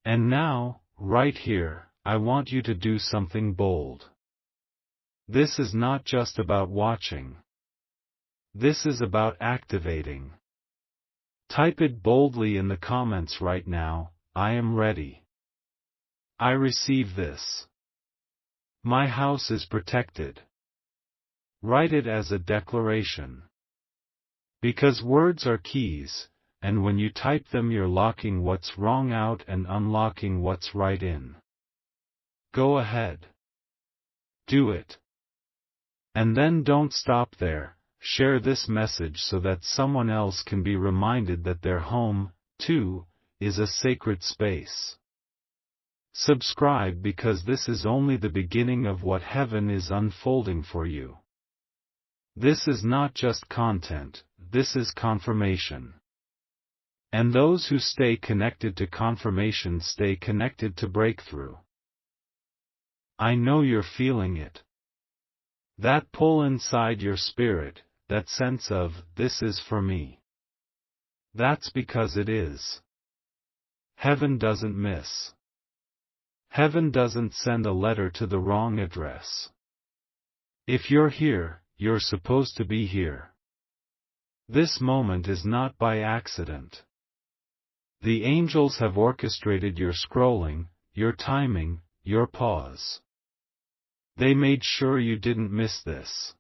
And now, right here, I want you to do something bold. This is not just about watching. This is about activating. Type it boldly in the comments right now, I am ready. I receive this. My house is protected. Write it as a declaration. Because words are keys, and when you type them you're locking what's wrong out and unlocking what's right in. Go ahead. Do it. And then don't stop there, share this message so that someone else can be reminded that their home, too, is a sacred space. Subscribe because this is only the beginning of what heaven is unfolding for you. This is not just content, this is confirmation. And those who stay connected to confirmation stay connected to breakthrough. I know you're feeling it. That pull inside your spirit, that sense of, this is for me. That's because it is. Heaven doesn't miss. Heaven doesn't send a letter to the wrong address. If you're here, you're supposed to be here. This moment is not by accident. The angels have orchestrated your scrolling, your timing, your pause. They made sure you didn't miss this.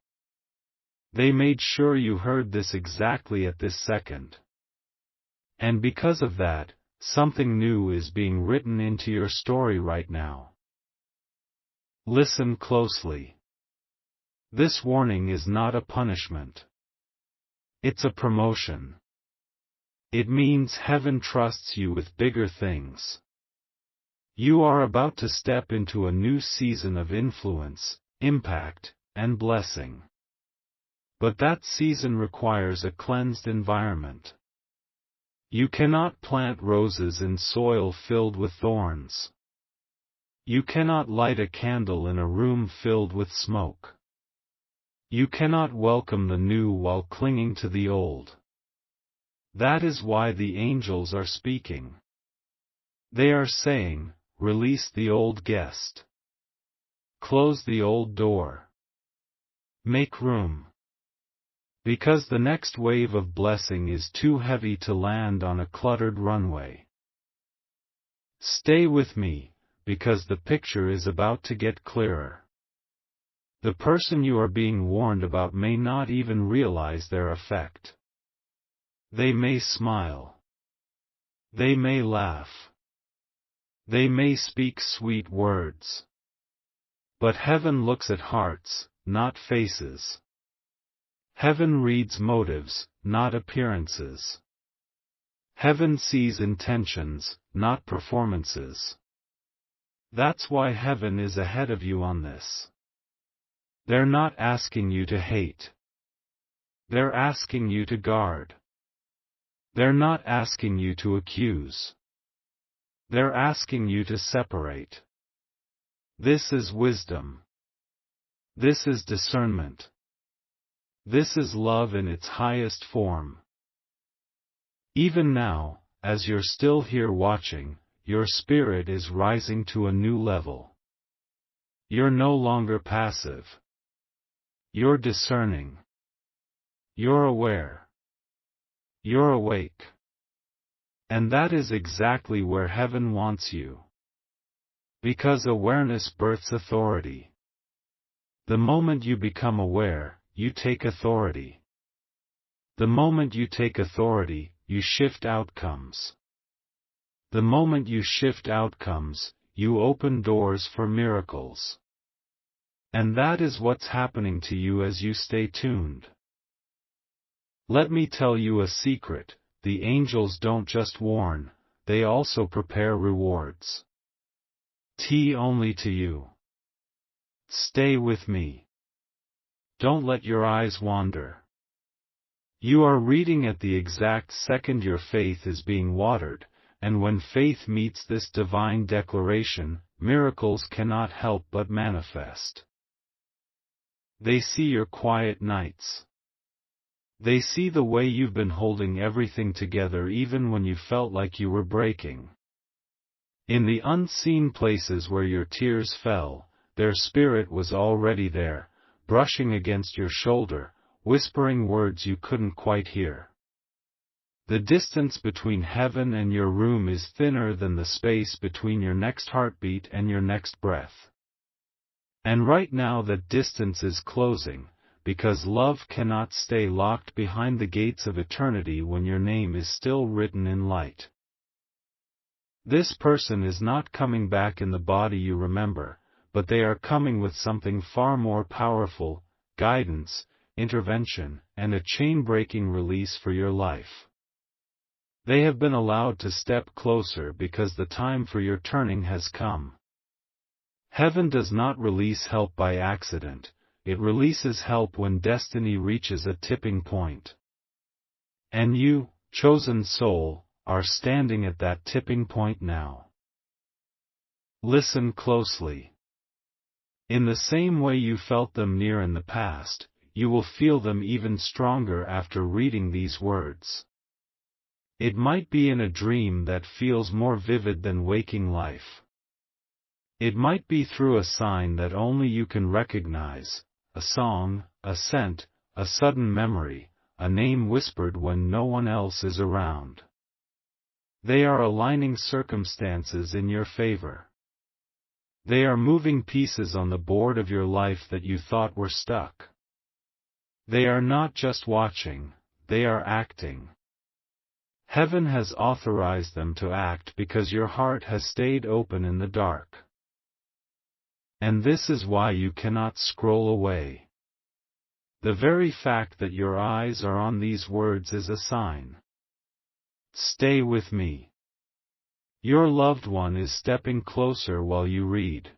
They made sure you heard this exactly at this second. And because of that, something new is being written into your story right now. Listen closely. This warning is not a punishment. It's a promotion. It means heaven trusts you with bigger things. You are about to step into a new season of influence, impact, and blessing. But that season requires a cleansed environment. You cannot plant roses in soil filled with thorns. You cannot light a candle in a room filled with smoke. You cannot welcome the new while clinging to the old. That is why the angels are speaking. They are saying, release the old guest. Close the old door. Make room. Because the next wave of blessing is too heavy to land on a cluttered runway. Stay with me, because the picture is about to get clearer. The person you are being warned about may not even realize their effect. They may smile. They may laugh. They may speak sweet words. But heaven looks at hearts, not faces. Heaven reads motives, not appearances. Heaven sees intentions, not performances. That's why heaven is ahead of you on this. They're not asking you to hate. They're asking you to guard. They're not asking you to accuse. They're asking you to separate. This is wisdom. This is discernment. This is love in its highest form. Even now, as you're still here watching, your spirit is rising to a new level. You're no longer passive. You're discerning. You're aware. You're awake. And that is exactly where heaven wants you. Because awareness births authority. The moment you become aware, you take authority. The moment you take authority, you shift outcomes. The moment you shift outcomes, you open doors for miracles. And that is what's happening to you as you stay tuned. Let me tell you a secret, the angels don't just warn, they also prepare rewards. Only to you. Stay with me. Don't let your eyes wander. You are reading at the exact second your faith is being watered, and when faith meets this divine declaration, miracles cannot help but manifest. They see your quiet nights. They see the way you've been holding everything together even when you felt like you were breaking. In the unseen places where your tears fell, their spirit was already there, brushing against your shoulder, whispering words you couldn't quite hear. The distance between heaven and your room is thinner than the space between your next heartbeat and your next breath. And right now that distance is closing, because love cannot stay locked behind the gates of eternity when your name is still written in light. This person is not coming back in the body you remember, but they are coming with something far more powerful: guidance, intervention, and a chain-breaking release for your life. They have been allowed to step closer because the time for your turning has come. Heaven does not release help by accident, it releases help when destiny reaches a tipping point. And you, chosen soul, are standing at that tipping point now. Listen closely. In the same way you felt them near in the past, you will feel them even stronger after reading these words. It might be in a dream that feels more vivid than waking life. It might be through a sign that only you can recognize, a song, a scent, a sudden memory, a name whispered when no one else is around. They are aligning circumstances in your favor. They are moving pieces on the board of your life that you thought were stuck. They are not just watching, they are acting. Heaven has authorized them to act because your heart has stayed open in the dark. And this is why you cannot scroll away. The very fact that your eyes are on these words is a sign. Stay with me. Your loved one is stepping closer while you read.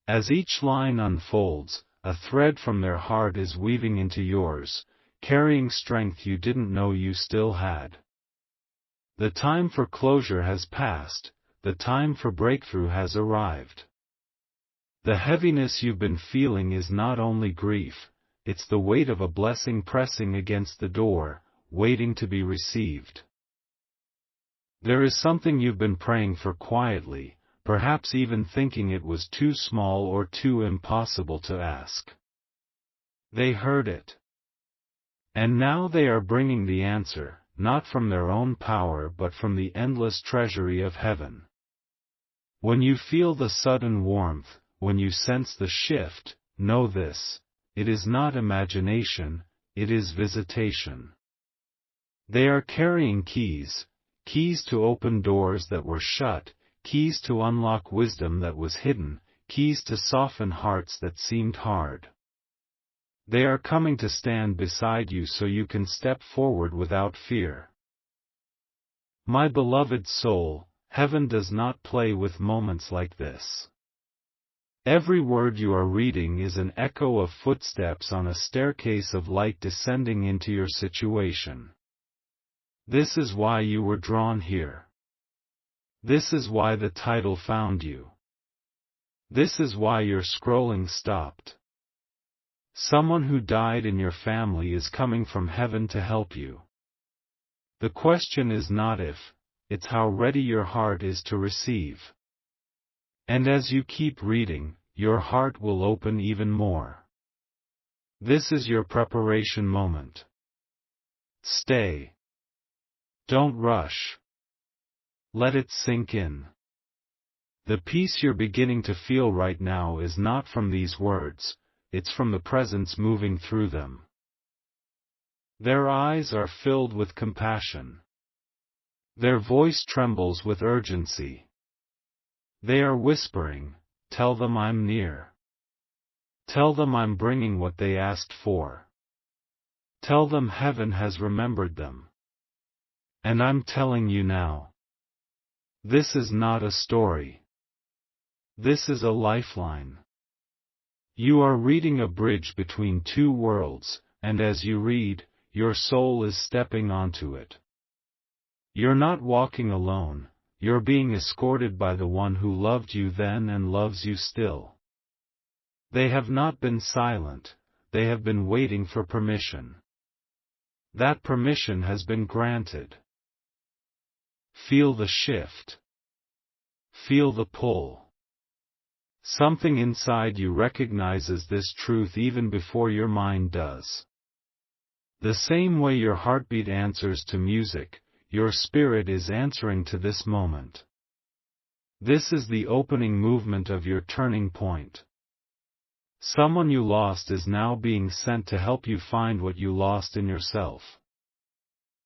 As each line unfolds, a thread from their heart is weaving into yours, carrying strength you didn't know you still had. The time for closure has passed, the time for breakthrough has arrived. The heaviness you've been feeling is not only grief, it's the weight of a blessing pressing against the door, waiting to be received. There is something you've been praying for quietly, perhaps even thinking it was too small or too impossible to ask. They heard it. And now they are bringing the answer, not from their own power but from the endless treasury of heaven. When you feel the sudden warmth, when you sense the shift, know this: it is not imagination, it is visitation. They are carrying keys, keys to open doors that were shut, keys to unlock wisdom that was hidden, keys to soften hearts that seemed hard. They are coming to stand beside you so you can step forward without fear. My beloved soul, heaven does not play with moments like this. Every word you are reading is an echo of footsteps on a staircase of light descending into your situation. This is why you were drawn here. This is why the title found you. This is why your scrolling stopped. Someone who died in your family is coming from heaven to help you. The question is not if, it's how ready your heart is to receive. And as you keep reading, your heart will open even more. This is your preparation moment. Stay. Don't rush. Let it sink in. The peace you're beginning to feel right now is not from these words, it's from the presence moving through them. Their eyes are filled with compassion. Their voice trembles with urgency. They are whispering, "Tell them I'm near. Tell them I'm bringing what they asked for. Tell them heaven has remembered them. And I'm telling you now. This is not a story. This is a lifeline. You are reading a bridge between two worlds, and as you read, your soul is stepping onto it. You're not walking alone, you're being escorted by the one who loved you then and loves you still. They have not been silent, they have been waiting for permission. That permission has been granted. Feel the shift. feel the pull. Something inside you recognizes this truth even before your mind does. The same way your heartbeat answers to music, your spirit is answering to this moment. This is the opening movement of your turning point. Someone you lost is now being sent to help you find what you lost in yourself.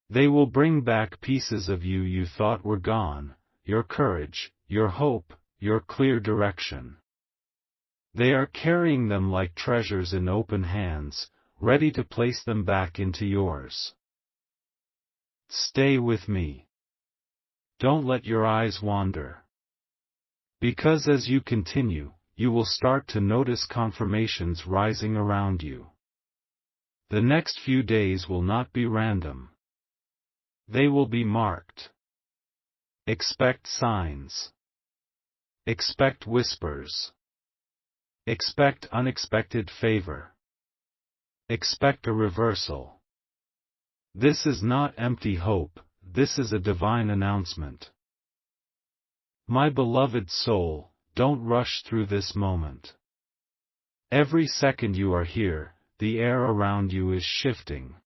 They will bring back pieces of you you thought were gone, your courage, your hope, your clear direction. They are carrying them like treasures in open hands, ready to place them back into yours. Stay with me. Don't let your eyes wander. Because as you continue, you will start to notice confirmations rising around you. The next few days will not be random. They will be marked. Expect signs. Expect whispers. Expect unexpected favor. Expect a reversal. This is not empty hope, this is a divine announcement. My beloved soul, don't rush through this moment. Every second you are here, the air around you is shifting.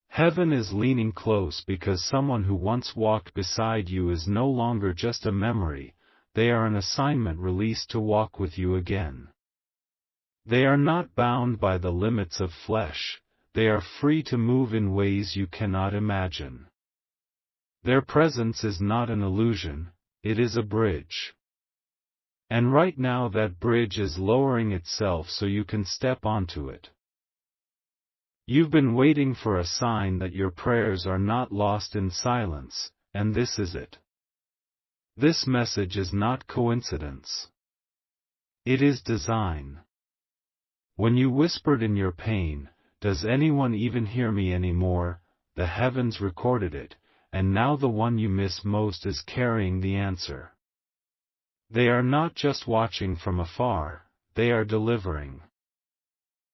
Heaven is leaning close because someone who once walked beside you is no longer just a memory, they are an assignment released to walk with you again. They are not bound by the limits of flesh, they are free to move in ways you cannot imagine. Their presence is not an illusion, it is a bridge. And right now that bridge is lowering itself so you can step onto it. You've been waiting for a sign that your prayers are not lost in silence, and this is it. This message is not coincidence. It is design. When you whispered in your pain, "Does anyone even hear me anymore?" the heavens recorded it, and now the one you miss most is carrying the answer. They are not just watching from afar, they are delivering.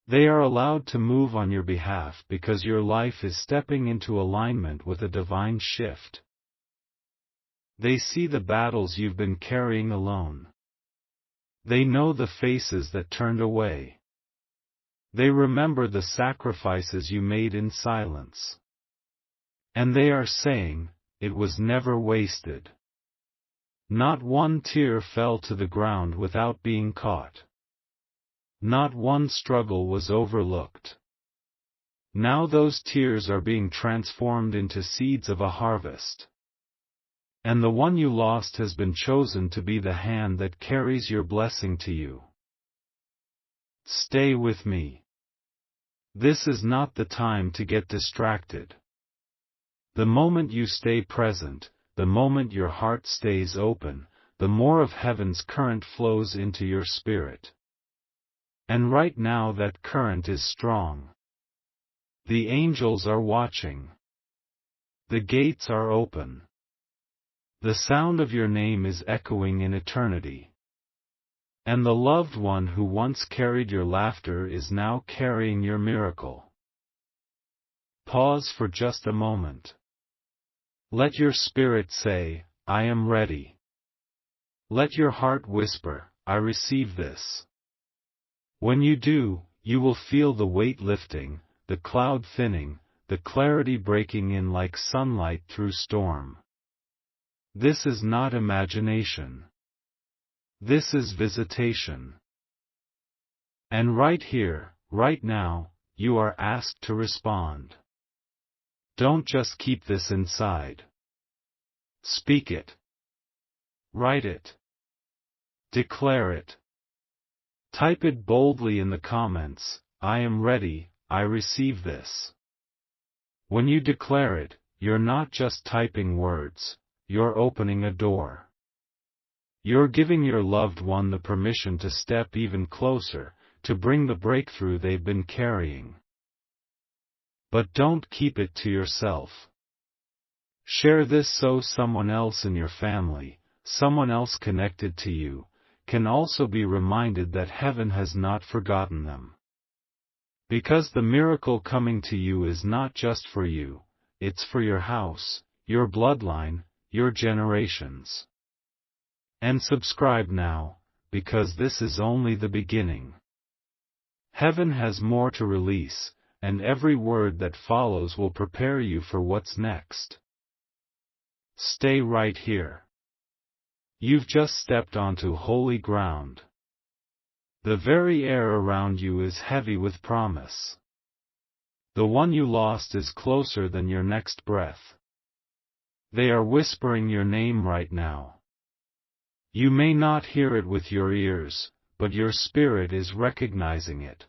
They are allowed to move on your behalf because your life is stepping into alignment with a divine shift. They see the battles you've been carrying alone. They know the faces that turned away. They remember the sacrifices you made in silence. And they are saying, it was never wasted. Not one tear fell to the ground without being caught. Not one struggle was overlooked. Now those tears are being transformed into seeds of a harvest. And the one you lost has been chosen to be the hand that carries your blessing to you. Stay with me. This is not the time to get distracted. The moment you stay present, the moment your heart stays open, the more of heaven's current flows into your spirit. And right now that current is strong. The angels are watching. The gates are open. The sound of your name is echoing in eternity. And the loved one who once carried your laughter is now carrying your miracle. Pause for just a moment. Let your spirit say, I am ready. Let your heart whisper, I receive this. When you do, you will feel the weight lifting, the cloud thinning, the clarity breaking in like sunlight through storm. This is not imagination. This is visitation. And right here, right now, you are asked to respond. Don't just keep this inside. Speak it. Write it. Declare it. Type it boldly in the comments, I am ready, I receive this. When you declare it, you're not just typing words, you're opening a door. You're giving your loved one the permission to step even closer, to bring the breakthrough they've been carrying. But don't keep it to yourself. Share this so someone else in your family, someone else connected to you, can also be reminded that heaven has not forgotten them. Because the miracle coming to you is not just for you, it's for your house, your bloodline, your generations. And subscribe now, because this is only the beginning. Heaven has more to release, and every word that follows will prepare you for what's next. Stay right here. You've just stepped onto holy ground. The very air around you is heavy with promise. The one you lost is closer than your next breath. They are whispering your name right now. You may not hear it with your ears, but your spirit is recognizing it.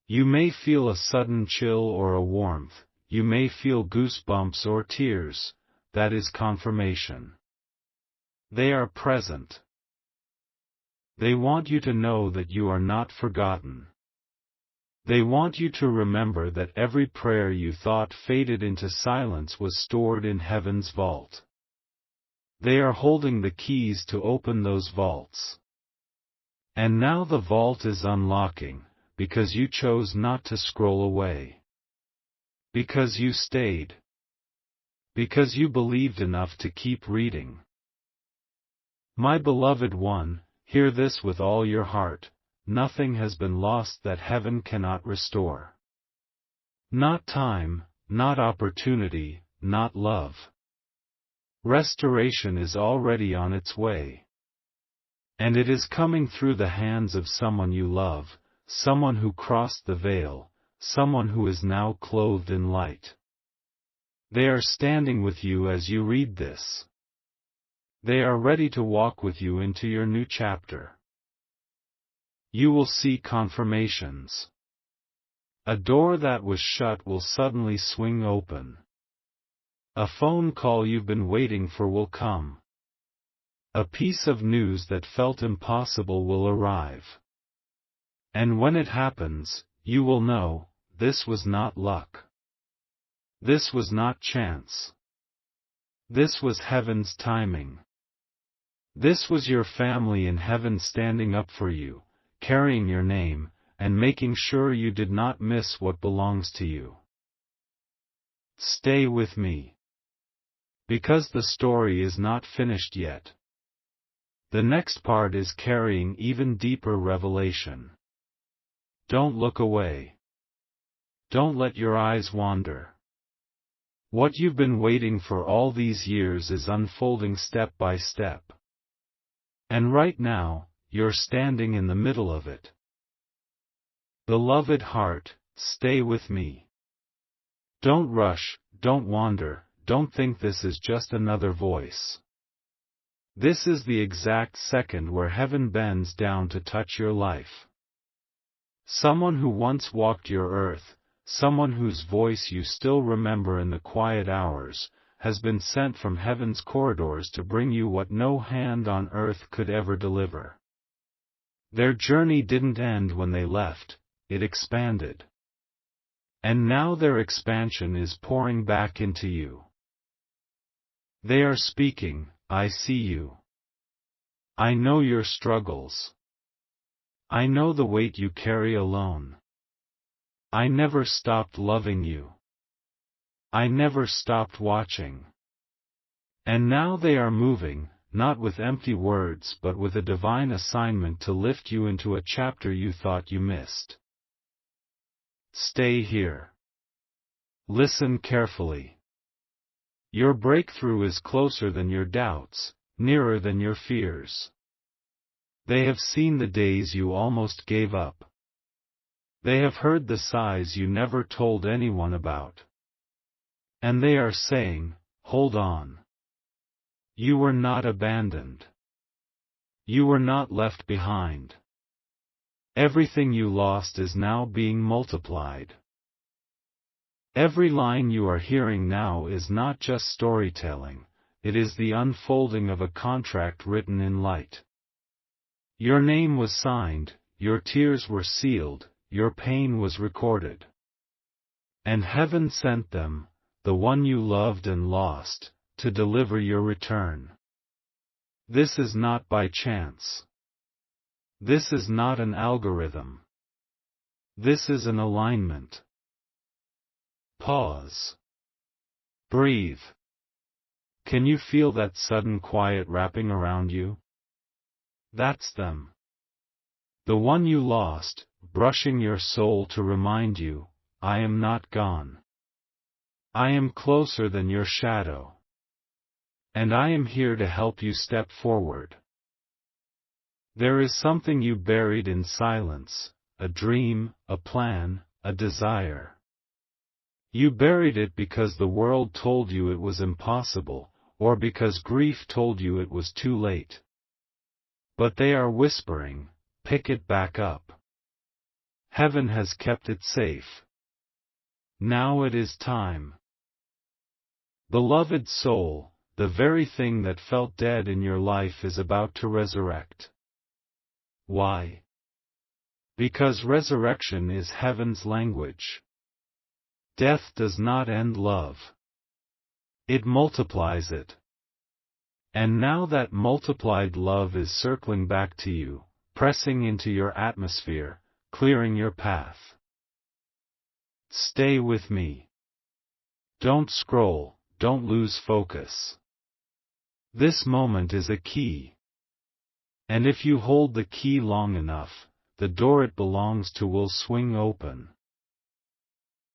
You may feel a sudden chill or a warmth, you may feel goosebumps or tears, that is confirmation. They are present. They want you to know that you are not forgotten. They want you to remember that every prayer you thought faded into silence was stored in heaven's vault. They are holding the keys to open those vaults. And now the vault is unlocking, because you chose not to scroll away. Because you stayed. Because you believed enough to keep reading. My beloved one, hear this with all your heart, nothing has been lost that heaven cannot restore. Not time, not opportunity, not love. Restoration is already on its way. And it is coming through the hands of someone you love, someone who crossed the veil, someone who is now clothed in light. They are standing with you as you read this. They are ready to walk with you into your new chapter. You will see confirmations. A door that was shut will suddenly swing open. A phone call you've been waiting for will come. A piece of news that felt impossible will arrive. And when it happens, you will know, this was not luck. This was not chance. This was heaven's timing. This was your family in heaven standing up for you, carrying your name, and making sure you did not miss what belongs to you. Stay with me. Because the story is not finished yet. The next part is carrying even deeper revelation. Don't look away. Don't let your eyes wander. What you've been waiting for all these years is unfolding step by step. And right now, you're standing in the middle of it. Beloved heart, stay with me. Don't rush, don't wander, don't think this is just another voice. This is the exact second where heaven bends down to touch your life. Someone who once walked your earth, someone whose voice you still remember in the quiet hours, has been sent from heaven's corridors to bring you what no hand on earth could ever deliver. Their journey didn't end when they left, it expanded. And now their expansion is pouring back into you. They are speaking, I see you. I know your struggles. I know the weight you carry alone. I never stopped loving you. I never stopped watching. And now they are moving, not with empty words but with a divine assignment to lift you into a chapter you thought you missed. Stay here. Listen carefully. Your breakthrough is closer than your doubts, nearer than your fears. They have seen the days you almost gave up. They have heard the sighs you never told anyone about. And they are saying, hold on. You were not abandoned. You were not left behind. Everything you lost is now being multiplied. Every line you are hearing now is not just storytelling, it is the unfolding of a contract written in light. Your name was signed, your tears were sealed, your pain was recorded. And heaven sent them, the one you loved and lost, to deliver your return. This is not by chance. This is not an algorithm. This is an alignment. Pause. Breathe. Can you feel that sudden quiet wrapping around you? That's them. The one you lost, brushing your soul to remind you, I am not gone. I am closer than your shadow. And I am here to help you step forward. There is something you buried in silence, a dream, a plan, a desire. You buried it because the world told you it was impossible, or because grief told you it was too late. But they are whispering, pick it back up. Heaven has kept it safe. Now it is time. Beloved soul, the very thing that felt dead in your life is about to resurrect. Why? Because resurrection is heaven's language. Death does not end love. It multiplies it. And now that multiplied love is circling back to you, pressing into your atmosphere, clearing your path. Stay with me. Don't scroll, don't lose focus. This moment is a key. And if you hold the key long enough, the door it belongs to will swing open.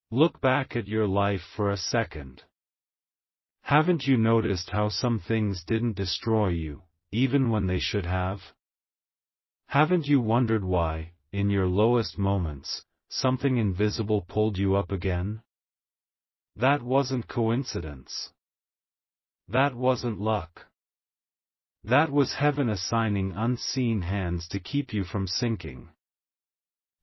Look back at your life for a second. Haven't you noticed how some things didn't destroy you, even when they should have? Haven't you wondered why, in your lowest moments, something invisible pulled you up again? That wasn't coincidence. That wasn't luck. That was heaven assigning unseen hands to keep you from sinking.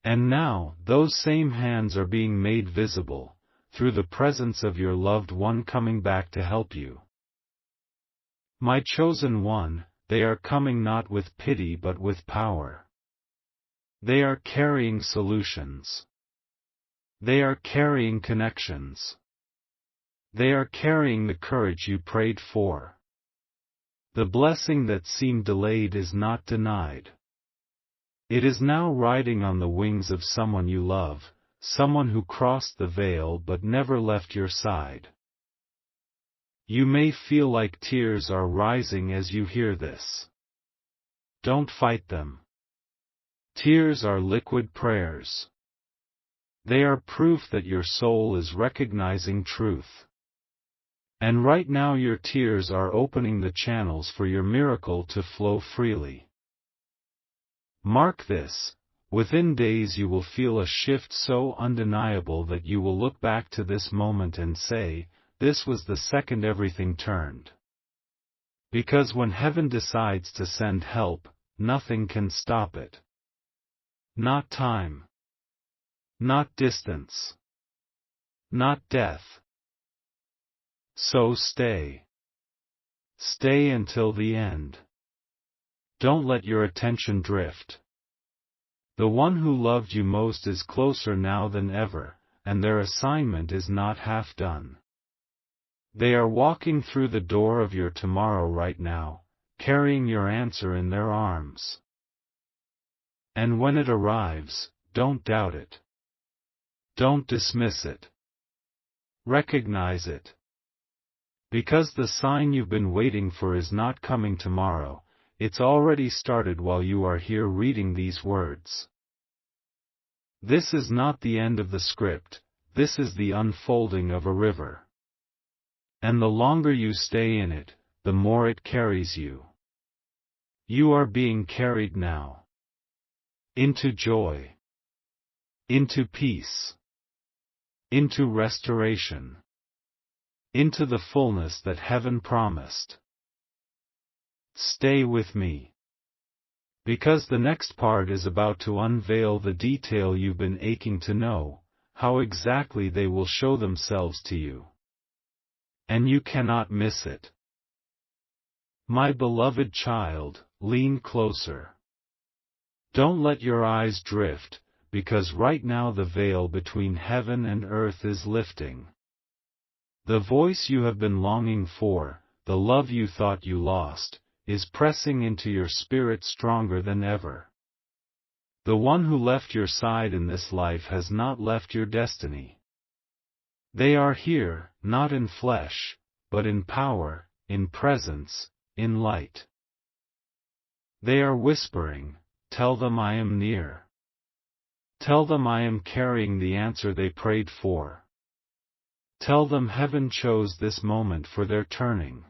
And now, those same hands are being made visible, through the presence of your loved one coming back to help you. My chosen one, they are coming not with pity but with power. They are carrying solutions. They are carrying connections. They are carrying the courage you prayed for. The blessing that seemed delayed is not denied. It is now riding on the wings of someone you love, someone who crossed the veil but never left your side. You may feel like tears are rising as you hear this. Don't fight them. Tears are liquid prayers. They are proof that your soul is recognizing truth. And right now your tears are opening the channels for your miracle to flow freely. Mark this, within days you will feel a shift so undeniable that you will look back to this moment and say, this was the second everything turned. Because when heaven decides to send help, nothing can stop it. Not time. Not distance. Not death. So stay. Stay until the end. Don't let your attention drift. The one who loved you most is closer now than ever, and their assignment is not half done. They are walking through the door of your tomorrow right now, carrying your answer in their arms. And when it arrives, don't doubt it. Don't dismiss it. Recognize it. Because the sign you've been waiting for is not coming tomorrow, it's already started while you are here reading these words. This is not the end of the script, this is the unfolding of a river. And the longer you stay in it, the more it carries you. You are being carried now. Into joy. Into peace. Into restoration. Into the fullness that heaven promised. Stay with me. Because the next part is about to unveil the detail you've been aching to know, how exactly they will show themselves to you. And you cannot miss it. My beloved child, lean closer. Don't let your eyes drift, because right now the veil between heaven and earth is lifting. The voice you have been longing for, the love you thought you lost, is pressing into your spirit stronger than ever. The one who left your side in this life has not left your destiny. They are here, not in flesh, but in power, in presence, in light. They are whispering, tell them I am near. Tell them I am carrying the answer they prayed for. Tell them heaven chose this moment for their turning.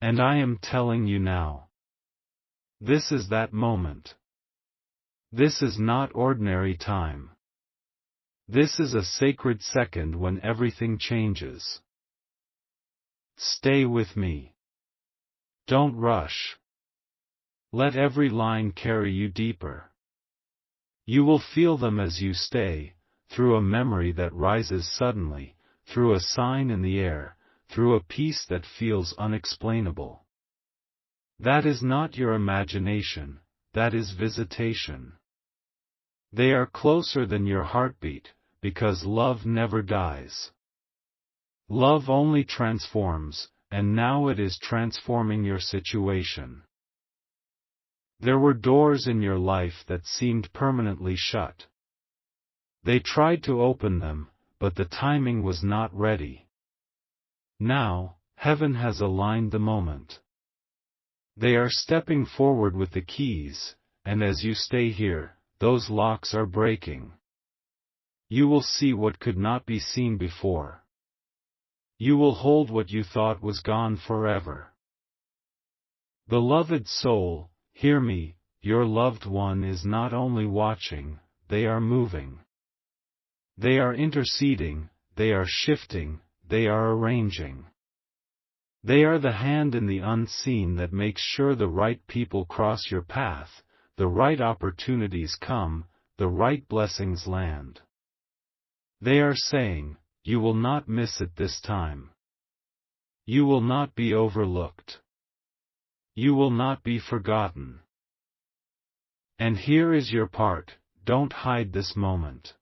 And I am telling you now. This is that moment. This is not ordinary time. This is a sacred second when everything changes. Stay with me. Don't rush. Let every line carry you deeper. You will feel them as you stay, through a memory that rises suddenly, through a sign in the air, through a peace that feels unexplainable. That is not your imagination, that is visitation. They are closer than your heartbeat, because love never dies. Love only transforms, and now it is transforming your situation. There were doors in your life that seemed permanently shut. They tried to open them, but the timing was not ready. Now, heaven has aligned the moment. They are stepping forward with the keys, and as you stay here, those locks are breaking. You will see what could not be seen before. You will hold what you thought was gone forever. Beloved soul, hear me, your loved one is not only watching, they are moving. They are interceding, they are shifting, they are arranging. They are the hand in the unseen that makes sure the right people cross your path, the right opportunities come, the right blessings land. They are saying, you will not miss it this time. You will not be overlooked. You will not be forgotten. And here is your part, don't hide this moment.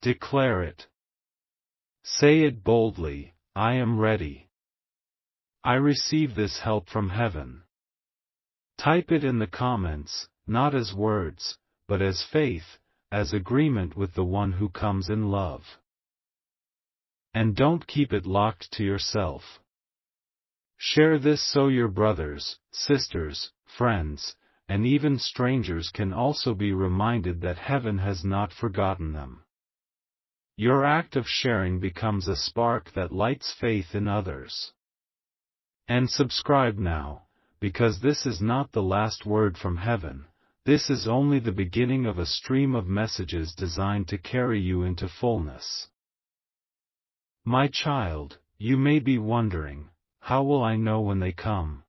Declare it. Say it boldly, I am ready. I receive this help from heaven. Type it in the comments, not as words, but as faith, as agreement with the one who comes in love. And don't keep it locked to yourself. Share this so your brothers, sisters, friends, and even strangers can also be reminded that heaven has not forgotten them. Your act of sharing becomes a spark that lights faith in others. And subscribe now, because this is not the last word from heaven, this is only the beginning of a stream of messages designed to carry you into fullness. My child, you may be wondering, how will I know when they come?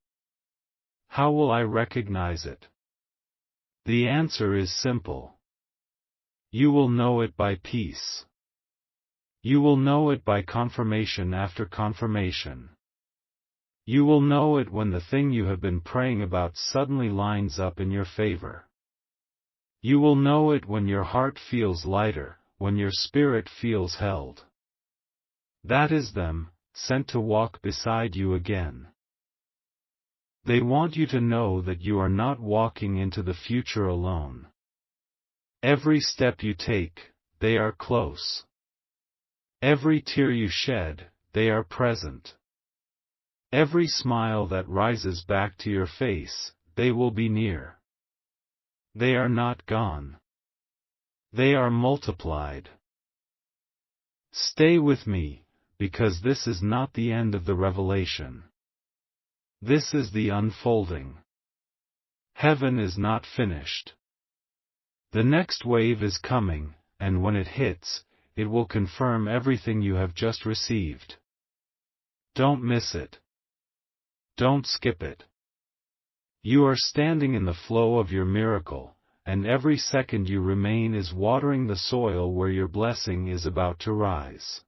How will I recognize it? The answer is simple. You will know it by peace. You will know it by confirmation after confirmation. You will know it when the thing you have been praying about suddenly lines up in your favor. You will know it when your heart feels lighter, when your spirit feels held. That is them, sent to walk beside you again. They want you to know that you are not walking into the future alone. Every step you take, they are close. Every tear you shed, they are present. Every smile that rises back to your face, they will be near. They are not gone. They are multiplied. Stay with me, because this is not the end of the revelation. This is the unfolding. Heaven is not finished. The next wave is coming, and when it hits, it will confirm everything you have just received. Don't miss it. Don't skip it. You are standing in the flow of your miracle, and every second you remain is watering the soil where your blessing is about to rise.